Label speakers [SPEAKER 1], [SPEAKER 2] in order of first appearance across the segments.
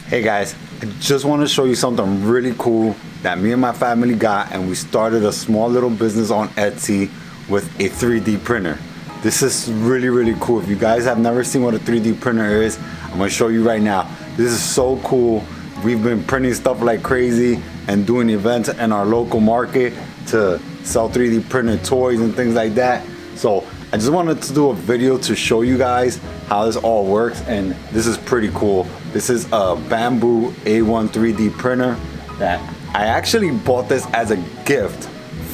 [SPEAKER 1] Hey guys, I just want to show you something really cool that me and my family got, and we started a small little business on Etsy with a 3D printer. This is really cool. If you guys have never seen what a 3D printer is, I'm going to show you right now. This is so cool. We've been printing stuff like crazy and doing events in our local market to sell 3D printed toys and things like that. So I just wanted to do a video to show you guys how this all works, and this is pretty cool. This is a Bamboo A1 3D printer that I actually bought this as a gift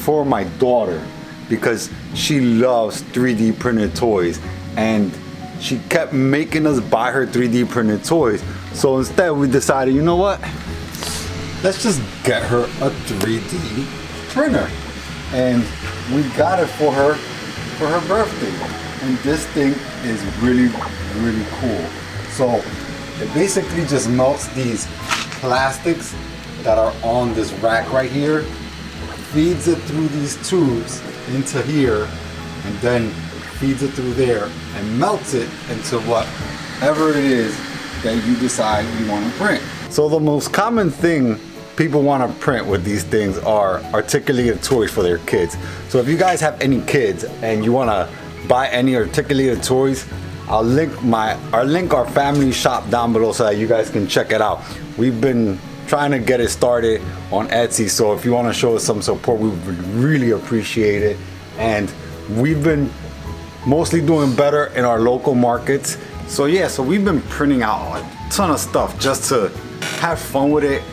[SPEAKER 1] for my daughter because she loves 3D printed toys, and she kept making us buy her 3D printed toys. So instead we decided, you know what? Let's just get her a 3D printer. And we got it for her birthday. And this thing is really cool. So it basically just melts these plastics that are on this rack right here, feeds it through these tubes into here, and then feeds it through there and melts it into whatever it is that you decide you want to print. So the most common thing people want to print with these things are articulated toys for their kids. So if you guys have any kids and you want to buy any articulated toys, I'll link our family shop down below so that you guys can check it out. We've been trying to get it started on Etsy, so if you want to show us some support, we would really appreciate it. And we've been mostly doing better in our local markets. So yeah, so we've been printing out a ton of stuff just to have fun with it,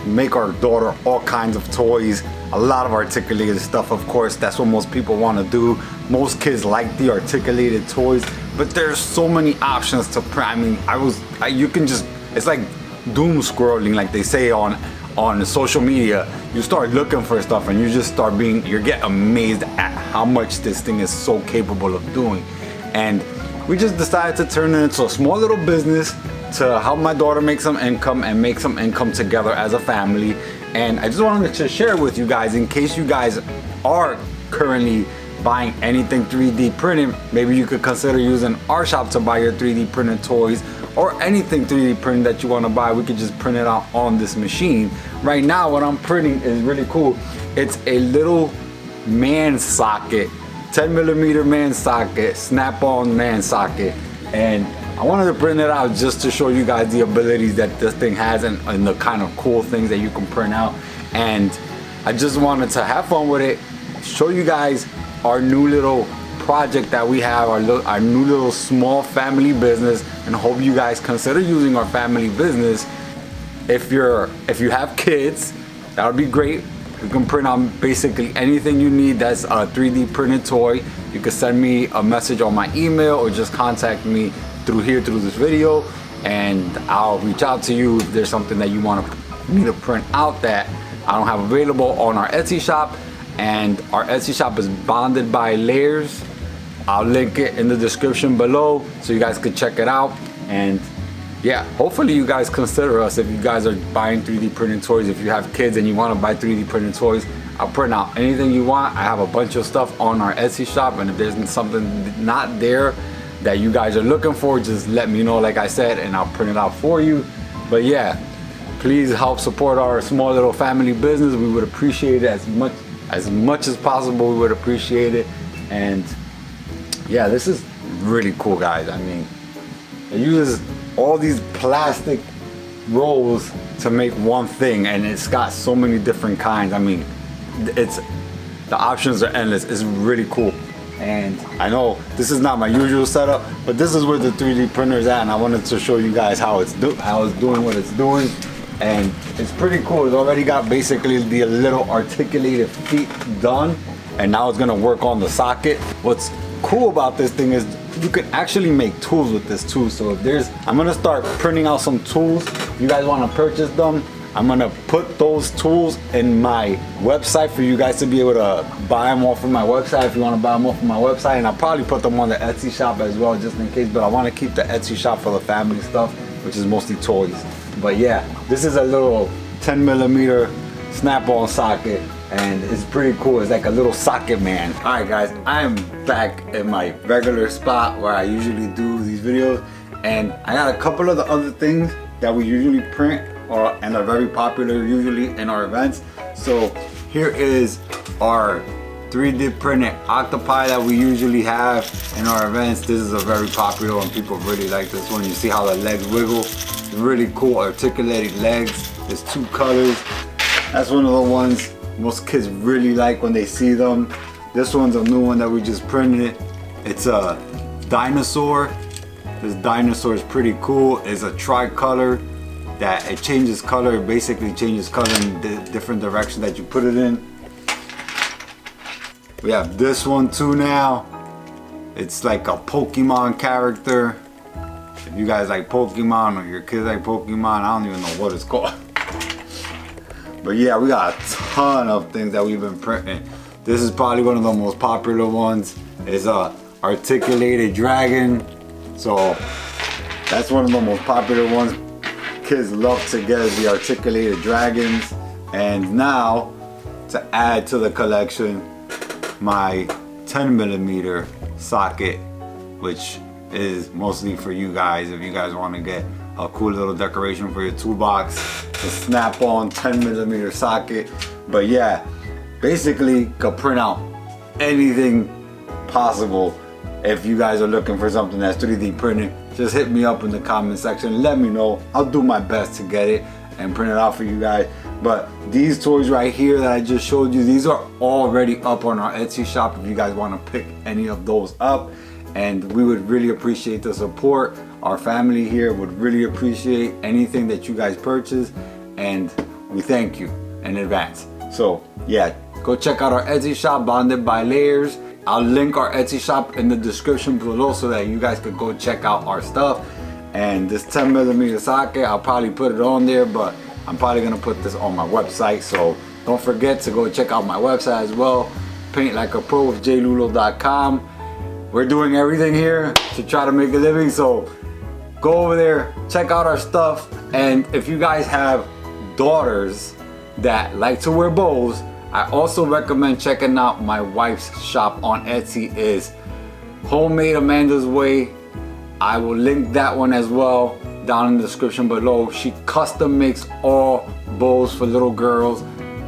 [SPEAKER 1] make our daughter all kinds of toys, a lot of articulated stuff. Of course, that's what most people want to do. Most kids like the articulated toys, but there's so many options to print. I mean, you can just, it's like doom scrolling, like they say on social media. You start looking for stuff and you get amazed at how much this thing is so capable of doing. And we just decided to turn it into a small little business to help my daughter make some income and make some income together as a family. And I just wanted to share with you guys, in case you guys are currently buying anything 3D printed, maybe you could consider using our shop to buy your 3D printed toys, or anything 3D printed that you want to buy. We could just print it out on this machine. Right now what I'm printing is really cool. It's a little man socket, 10mm man socket, snap-on man socket, and I wanted to print it out just to show you guys the abilities that this thing has and the kind of cool things that you can print out. And I just wanted to have fun with it, show you guys our new little project that we have, our new little small family business, and hope you guys consider using our family business. If you have kids, that would be great. You can print out basically anything you need that's a 3D printed toy. You can send me a message on my email or just contact me through this video, and I'll reach out to you if there's something that you want me to print out that I don't have available on our Etsy shop. And our Etsy shop is bonded by layers. I'll link it in the description below so you guys can check it out. And yeah, hopefully you guys consider us if you guys are buying 3D printed toys. If you have kids and you want to buy 3D printed toys, I'll print out anything you want. I have a bunch of stuff on our Etsy shop, and if there's something not there that you guys are looking for, just let me know, like I said, and I'll print it out for you. But yeah, please help support our small little family business. We would appreciate it as much as possible. We would appreciate it. And yeah, this is really cool, guys. I mean, it uses all these plastic rolls to make one thing, and it's got so many different kinds. I mean, the options are endless. It's really cool. And I know this is not my usual setup, but this is where the 3D printer is at, and I wanted to show you guys how it's doing what it's doing. And it's pretty cool. It's already got basically the little articulated feet done, and now it's gonna work on the socket. What's cool about this thing is you can actually make tools with this too. So I'm gonna start printing out some tools. If you guys wanna purchase them, I'm gonna put those tools in my website for you guys to be able to buy them off of my website if you wanna buy them off of my website. And I'll probably put them on the Etsy shop as well, just in case, but I wanna keep the Etsy shop for the family stuff, which is mostly toys. But yeah, this is a little 10mm snap-on socket, and it's pretty cool. It's like a little socket man. All right guys, I am back in my regular spot where I usually do these videos, and I got a couple of the other things that we usually print and are very popular usually in our events. So here is our 3D printed octopi that we usually have in our events. This is a very popular one. People really like this one. You see how the legs wiggle? Really cool articulated legs. There's 2 colors. That's one of the ones most kids really like when they see them. This one's a new one that we just printed. It's a dinosaur. This dinosaur is pretty cool. It's a tricolor that it changes color. It basically changes color in the different direction that you put it in. We have this one too now. It's like a Pokemon character. If you guys like Pokemon or your kids like Pokemon, I don't even know what it's called. But yeah, we got a ton of things that we've been printing. This is probably one of the most popular ones. It's a articulated dragon. So that's one of the most popular ones. Kids love to get the articulated dragons. And now, to add to the collection, my 10mm socket, which is mostly for you guys if you guys want to get a cool little decoration for your toolbox. The snap-on 10mm socket. But yeah, basically could print out anything possible. If you guys are looking for something that's 3D printed, just hit me up in the comment section. Let me know. I'll do my best to get it and print it out for you guys. But these toys right here that I just showed you, these are already up on our Etsy shop if you guys want to pick any of those up. And we would really appreciate the support. Our family here would really appreciate anything that you guys purchase, and we thank you in advance. So yeah, go check out our Etsy shop, Bonded by Layers. I'll link our Etsy shop in the description below so that you guys could go check out our stuff. And this 10mm socket, I'll probably put it on there, but I'm probably gonna put this on my website. So don't forget to go check out my website as well, Paint Like a Pro with J.Lulo.com. We're doing everything here to try to make a living, so go over there, check out our stuff. And if you guys have daughters that like to wear bows, I also recommend checking out my wife's shop on Etsy. Is Homemade Amanda's Way. I will link that one as well down in the description below. She custom makes all bows for little girls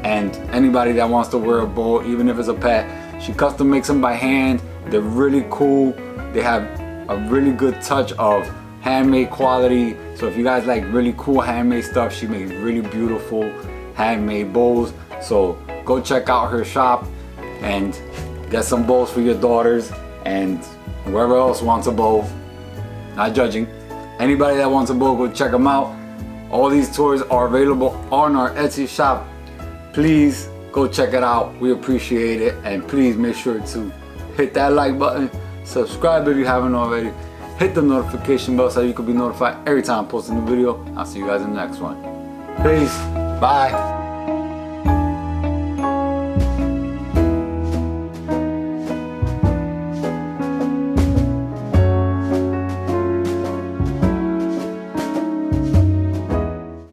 [SPEAKER 1] and anybody that wants to wear a bow, even if it's a pet. She custom makes them by hand. They're really cool. They have a really good touch of handmade quality. So if you guys like really cool handmade stuff, she makes really beautiful handmade bows. So go check out her shop and get some bows for your daughters and whoever else wants a bow. Not judging. Anybody that wants a bow, go check them out. All these toys are available on our Etsy shop. Please go check it out. We appreciate it. And please make sure to hit that like button. Subscribe if you haven't already. Hit the notification bell so you can be notified every time I post a new video. I'll see you guys in the next one. Peace. Bye.